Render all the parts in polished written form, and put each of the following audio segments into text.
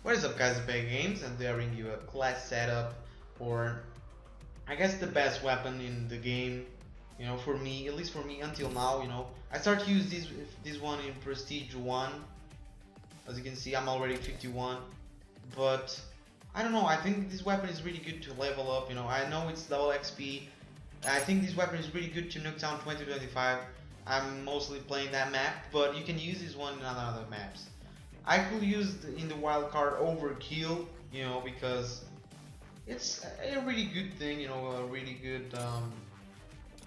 What is up, guys? ThePegiGames, and they are bringing you a class setup for, I guess, the best weapon in the game. You know, for me, at least for me until now. You know, I start to use this one in Prestige 1. As you can see, I'm already 51, but I don't know. I think this weapon is really good to level up. You know, I know it's double XP. I think this weapon is really good to Nuketown 2025. I'm mostly playing that map, but you can use this one in other maps. I could use in the wild card overkill, you know, because it's a really good thing, you know, a really good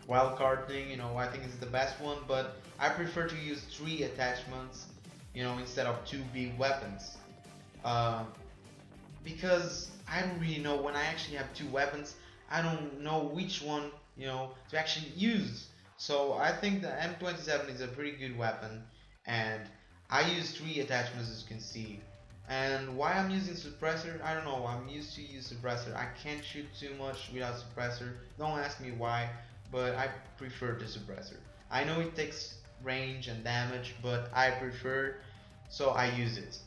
wild card thing, you know. I think it's the best one, but I prefer to use 3 attachments, you know, instead of 2 big weapons, uh, because I don't really know when I actually have 2 weapons. I don't know which one, you know, to actually use. So I think the M27 is a pretty good weapon, and I use 3 attachments, as you can see. And why I'm using suppressor, I don't know. I'm used to use suppressor. I can't shoot too much without suppressor. Don't ask me why, but I prefer the suppressor. I know it takes range and damage, but I prefer, so I use it.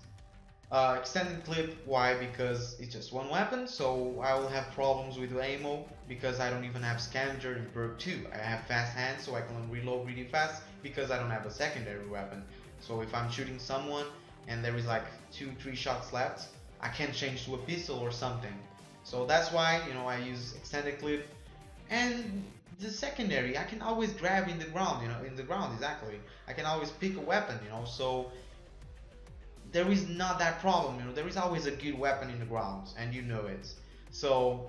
Extended clip, why? Because it's just one weapon, so I will have problems with ammo because I don't even have scavenger in perk 2. I have fast hands, so I can reload really fast because I don't have a secondary weapon. So if I'm shooting someone and there is like 2-3 shots left, I can change to a pistol or something. So that's why, you know, I use extended clip. And the secondary, I can always grab in the ground, you know, in the ground, exactly. I can always pick a weapon, you know, so there is not that problem, you know. There is always a good weapon in the ground, and you know it. So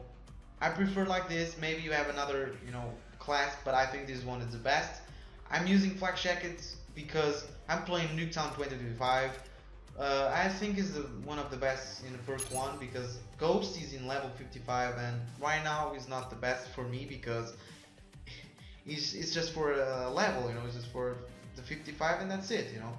I prefer like this. Maybe you have another, you know, class, but I think this one is the best. I'm using flak jackets because I'm playing Nuketown 2025. I think is one of the best in the perk 1 because Ghost is in level 55, and right now is not the best for me because it's just for a level, you know. It's just for the 55 and that's it, you know.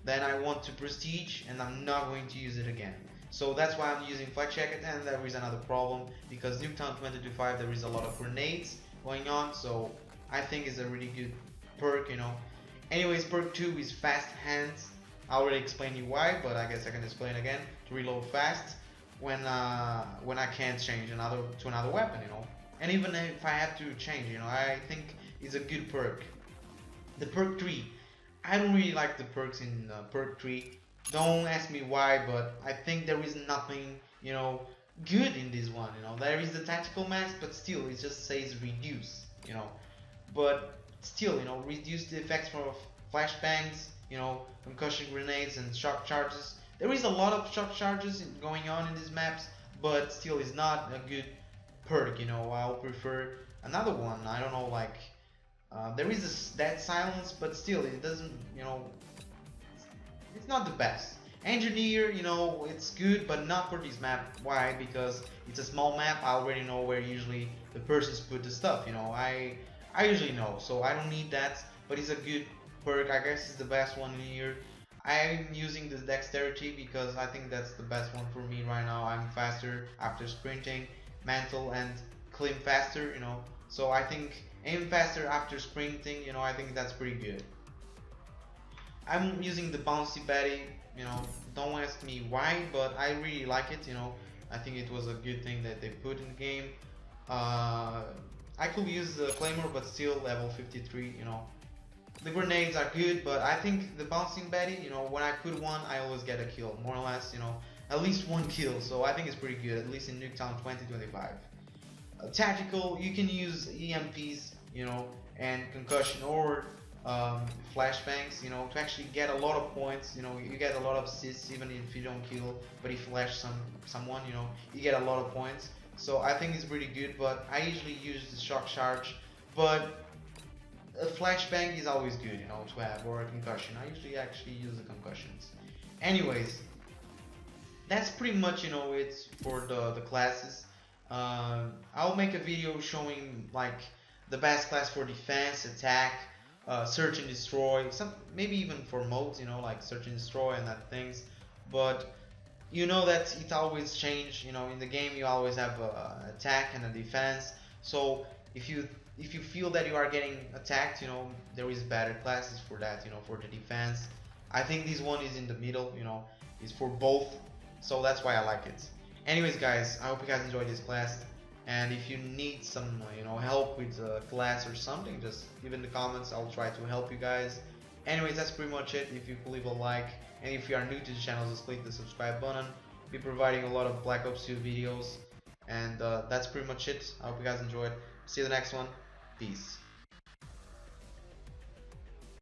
Then I want to prestige and I'm not going to use it again. So that's why I'm using flak jacket. And there is another problem because Nuketown 2025 there is a lot of grenades going on, so I think it's a really good perk, you know. Anyways, perk 2 is fast hands. I already explained you why, but I guess I can explain again. To reload fast when I can't change to another weapon, you know. And even if I have to change, you know, I think it's a good perk. The perk 3, I don't really like the perks in perk 3. Don't ask me why, but I think there is nothing, you know, good in this one, you know. There is the tactical mask, but still it just says reduce, you know. But still, you know, reduce the effects from flashbangs, you know, concussion grenades and shock charges. There is a lot of shock charges going on in these maps, but still it's not a good perk, you know. I'll prefer another one. I don't know, like there is a dead silence, but still it doesn't, you know, it's not the best. Engineer, you know, it's good, but not for this map. Why? Because it's a small map. I already know where usually the persons put the stuff, you know. I usually know, so I don't need that, but it's a good perk. I guess it's the best one in here. I'm using this dexterity because I think that's the best one for me right now. I'm faster after sprinting, mantle, and climb faster, you know. So I think aim faster after sprinting, you know, I think that's pretty good. I'm using the bouncy Betty, you know, don't ask me why, but I really like it, you know. I think it was a good thing that they put in the game. I could use the Claymore, but still level 53, you know. The grenades are good, but I think the bouncing Betty, you know, when I put one, I always get a kill, more or less, you know, at least one kill. So I think it's pretty good, at least in Nuketown 2025. Tactical, you can use EMPs, you know, and concussion or flashbangs, you know, to actually get a lot of points. You know, you get a lot of assists even if you don't kill, but if you flash someone, you know, you get a lot of points. So I think it's pretty good, but I usually use the shock charge, but a flashbang is always good, you know, to have, or a concussion. I usually actually use the concussions. Anyways, that's pretty much, you know, it's for the classes. I'll make a video showing like the best class for defense, attack, search and destroy, some maybe even for modes, you know, like search and destroy and that things. But you know that it always change. You know, in the game you always have a attack and a defense. So if you feel that you are getting attacked, you know, there is better classes for that. You know, for the defense. I think this one is in the middle. You know, it's for both. so that's why I like it. Anyways, guys, I hope you guys enjoyed this class. And if you need some, help with class or something, just leave in the comments. I'll try to help you guys. Anyways, that's pretty much it. If you could leave a like, and if you are new to the channel, just click the subscribe button. I'll be providing a lot of Black Ops 2 videos, and that's pretty much it. I hope you guys enjoyed. See you the next one. Peace.